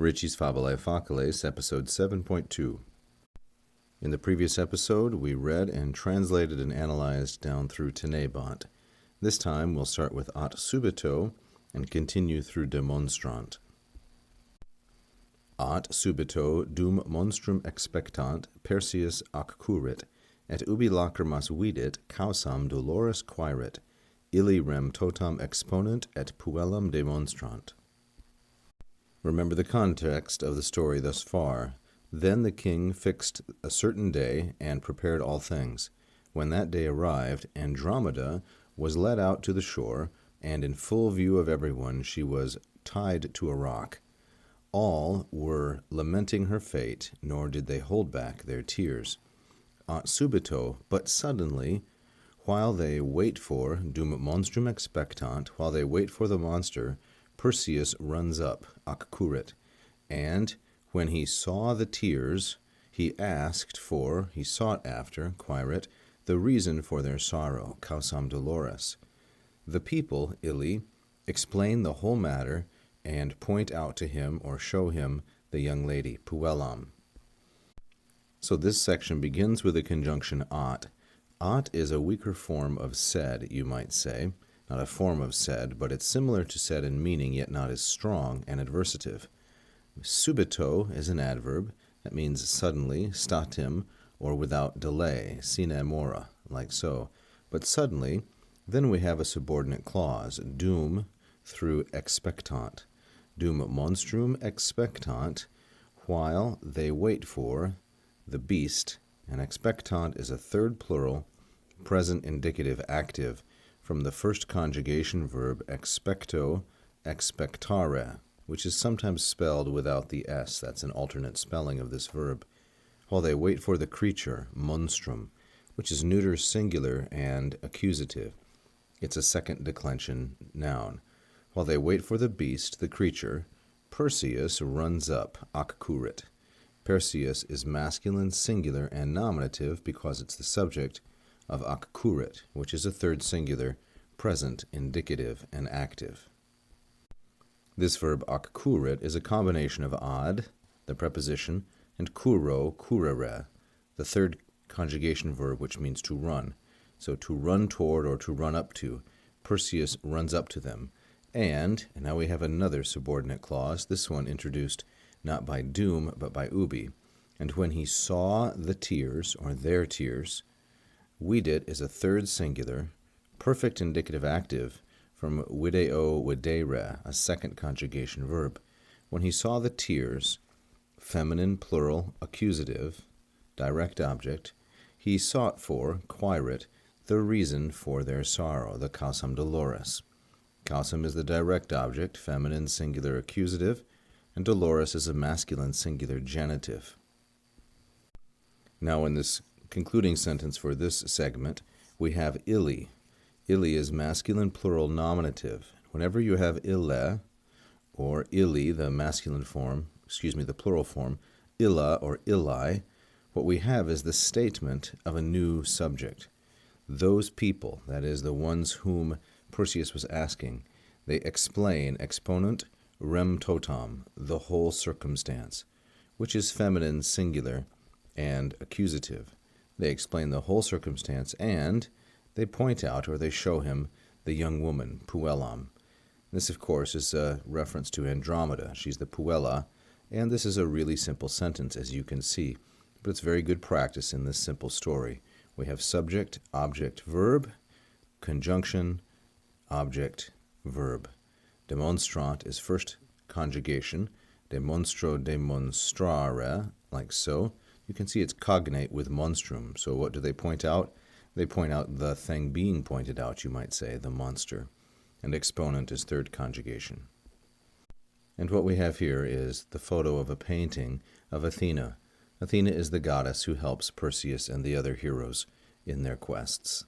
Ritchie's Fabulae Faciles, episode 7.2. In the previous episode, we read and translated and analyzed down through tenebat. This time, we'll start with at subito and continue through demonstrant. At subito dum monstrum expectant Perseus accurrit, et ubi lacrimas vidit causam doloris quaerit, illi rem totam exponent et puellam demonstrant. Remember the context of the story thus far. Then the king fixed a certain day and prepared all things. When that day arrived, Andromeda was led out to the shore, and in full view of everyone she was tied to a rock. All were lamenting her fate, nor did they hold back their tears. At subito, but suddenly, while they wait for, dum monstrum expectant, while they wait for the monster, Perseus runs up, accurrit, and when he saw the tears, he sought after, quaerit, the reason for their sorrow, causam doloris. The people, illi, explain the whole matter and point out to him or show him the young lady, puellam. So this section begins with the conjunction at. At is a weaker form of sed, you might say. Not a form of sed, but it's similar to sed in meaning, yet not as strong and adversative. Subito is an adverb. That means suddenly, statim, or without delay, sine mora, like so. But suddenly, then we have a subordinate clause, dum through expectant. Dum monstrum expectant, while they wait for the beast. And expectant is a third plural, present indicative active, from the first conjugation verb expecto, expectare, which is sometimes spelled without the s. That's an alternate spelling of this verb. While they wait for the creature, monstrum, which is neuter singular and accusative. It's a second declension noun. While they wait for the beast, the creature, Perseus runs up, accurrit. Perseus is masculine singular and nominative because it's the subject of accurrit, which is a third singular, present, indicative, and active. This verb accurrit is a combination of ad, the preposition, and kuro, curere, the third conjugation verb which means to run. So to run toward or to run up to. Perseus runs up to them. And now we have another subordinate clause, this one introduced not by dum but by ubi. And when he saw the tears, or their tears, vidit is a third singular, perfect indicative active, from video videre, a second conjugation verb. When he saw the tears, feminine plural accusative, direct object, he sought for, quaerit, the reason for their sorrow, the causam doloris. Causam is the direct object, feminine singular accusative, and doloris is a masculine singular genitive. Now in this concluding sentence for this segment, we have illi. Illi is masculine plural nominative. Whenever you have ille, or illi, the plural form, illa or illi, what we have is the statement of a new subject. Those people, that is, the ones whom Perseus was asking, they explain, exponent, rem totam, the whole circumstance, which is feminine singular and accusative. They explain the whole circumstance, and they point out or they show him the young woman, puellam. This, of course, is a reference to Andromeda. She's the puella, and this is a really simple sentence, as you can see. But it's very good practice in this simple story. We have subject, object, verb, conjunction, object, verb. Demonstrant is first conjugation, demonstro, demonstrare, like so. You can see it's cognate with monstrum. So what do they point out? They point out the thing being pointed out, you might say, the monster. And exponent is third conjugation. And what we have here is the photo of a painting of Athena. Athena is the goddess who helps Perseus and the other heroes in their quests.